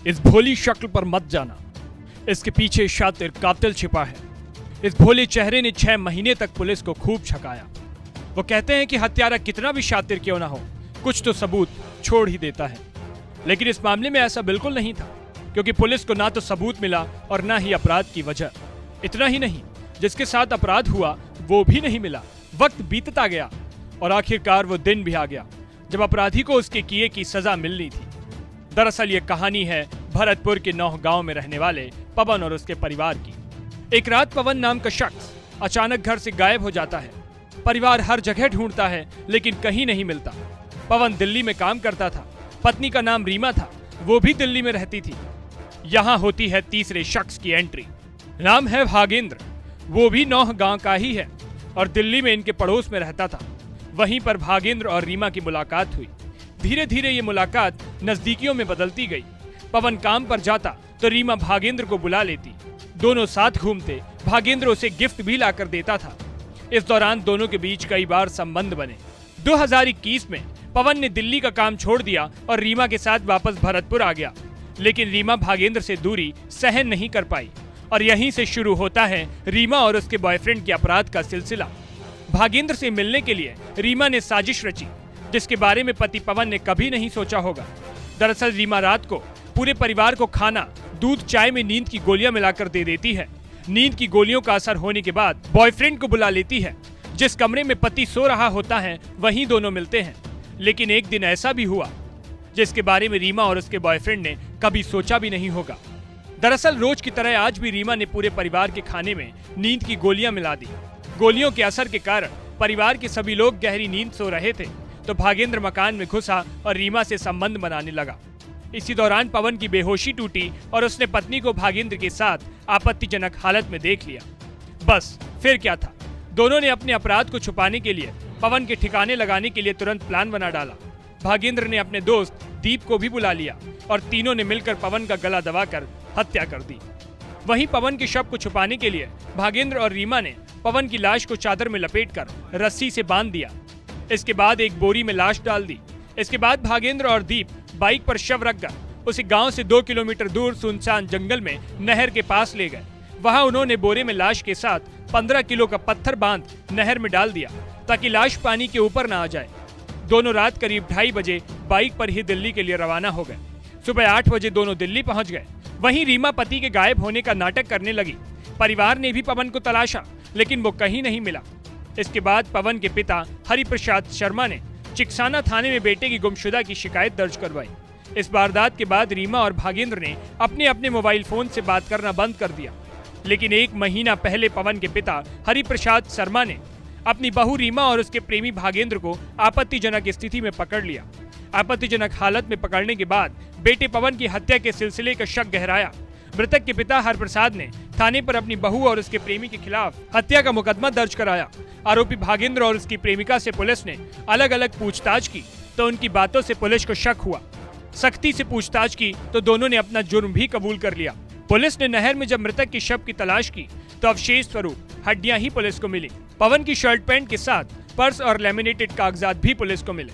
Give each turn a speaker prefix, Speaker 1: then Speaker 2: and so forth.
Speaker 1: इस भोली शक्ल पर मत जाना, इसके पीछे शातिर कातिल छिपा है। इस भोले चेहरे ने 6 महीने तक पुलिस को खूब छकाया। वो कहते हैं कि हत्यारा कितना भी शातिर क्यों ना हो, कुछ तो सबूत छोड़ ही देता है। लेकिन इस मामले में ऐसा बिल्कुल नहीं था, क्योंकि पुलिस को ना तो सबूत मिला और ना ही अपराध की वजह। इतना ही नहीं, जिसके साथ अपराध हुआ वो भी नहीं मिला। वक्त बीतता गया और आखिरकार वो दिन भी आ गया जब अपराधी को उसके किए की सजा मिलनी थी। दरअसल ये कहानी है भरतपुर के नौह गांव में रहने वाले पवन और उसके परिवार की। एक रात पवन नाम का शख्स अचानक घर से गायब हो जाता है। परिवार हर जगह ढूंढता है लेकिन कहीं नहीं मिलता। पवन दिल्ली में काम करता था, पत्नी का नाम रीमा था, वो भी दिल्ली में रहती थी। यहाँ होती है तीसरे शख्स की एंट्री। नाम है भागेंद्र, वो भी नौह गांव का ही है और दिल्ली में इनके पड़ोस में रहता था। वहीं पर भागेंद्र और रीमा की मुलाकात हुई। धीरे धीरे ये मुलाकात नजदीकियों में बदलती गई। पवन काम पर जाता तो रीमा भागेंद्र को बुला लेती। दोनों साथ घूमते, भागेंद्र उसे गिफ्ट भी लाकर देता था। इस दौरान दोनों के बीच कई बार संबंध बने। 2021 में पवन ने दिल्ली का काम छोड़ दिया और रीमा के साथ वापस भरतपुर आ गया। लेकिन रीमा भागेंद्र से दूरी सहन नहीं कर पाई और यहीं से शुरू होता है रीमा और उसके बॉयफ्रेंड के अपराध का सिलसिला। भागेंद्र से मिलने के लिए रीमा ने साजिश रची, जिसके बारे में पति पवन ने कभी नहीं सोचा होगा। दरअसल रीमा रात को पूरे परिवार को खाना, दूध, चाय में नींद की गोलियां मिलाकर दे देती है। नींद की गोलियों का असर होने के बाद बॉयफ्रेंड को बुला लेती है। जिस कमरे में पति सो रहा होता है वहीं दोनों मिलते हैं। लेकिन एक दिन ऐसा भी हुआ जिसके बारे में रीमा और उसके बॉयफ्रेंड ने कभी सोचा भी नहीं होगा। दरअसल रोज की तरह आज भी रीमा ने पूरे परिवार के खाने में नींद की गोलियां मिला दी। गोलियों के असर के कारण परिवार के सभी लोग गहरी नींद सो रहे थे तो भागेंद्र मकान में घुसा और रीमा से संबंध बनाने लगा। इसी दौरान पवन की बेहोशी टूटी और उसने पत्नी को भागेंद्र के साथ आपत्तिजनक हालत में देख लिया। बस फिर क्या था, दोनों ने अपने अपराध को छुपाने के लिए पवन के ठिकाने लगाने के लिए तुरंत प्लान बना डाला। भागेंद्र ने अपने दोस्त दीप को भी बुला लिया और तीनों ने मिलकर पवन का गला दबाकर हत्या कर दी। वहीं पवन के शव को छुपाने के लिए भागेंद्र और रीमा ने पवन की लाश को चादर में लपेटकर रस्सी से बांध दिया। इसके बाद एक बोरी में लाश डाल दी। इसके बाद भागेंद्र और दीप बाइक पर शव रखकर उसे गांव से 2 किलोमीटर दूर सुनसान जंगल में नहर के पास ले गए। वहां उन्होंने बोरे में लाश के साथ 15 किलो का पत्थर बांध नहर में डाल दिया ताकि लाश पानी के ऊपर न आ जाए। दोनों रात करीब 2:30 बजे बाइक पर ही दिल्ली के लिए रवाना हो गए। सुबह 8 बजे दोनों दिल्ली पहुंच गए। वहीं रीमा पति के गायब होने का नाटक करने लगी। परिवार ने भी पवन को तलाशा लेकिन वो कहीं नहीं मिला। इसके बाद पवन के पिता हरिप्रसाद शर्मा ने चिकसाना थाने में बेटे की गुमशुदा की शिकायत दर्ज करवाई। इस वारदात के बाद रीमा और भागेंद्र ने अपने अपने मोबाइल फोन से बात करना बंद कर दिया। लेकिन 1 महीना पहले पवन के पिता हरिप्रसाद शर्मा ने अपनी बहू रीमा और उसके प्रेमी भागेंद्र को आपत्तिजनक स्थिति में पकड़ लिया। आपत्तिजनक हालत में पकड़ने के बाद बेटे पवन की हत्या के सिलसिले का शक गहराया। मृतक के पिता हरप्रसाद ने थाने पर अपनी बहू और उसके प्रेमी के खिलाफ हत्या का मुकदमा दर्ज कराया। आरोपी भागेंद्र और उसकी प्रेमिका से पुलिस ने अलग अलग पूछताछ की तो उनकी बातों से पुलिस को शक हुआ। सख्ती से पूछताछ की तो दोनों ने अपना जुर्म भी कबूल कर लिया। पुलिस ने नहर में जब मृतक के शव की तलाश की तो अवशेष स्वरूप हड्डियां ही पुलिस को मिली। पवन की शर्ट पैंट के साथ पर्स और लैमिनेटेड कागजात भी पुलिस को मिले।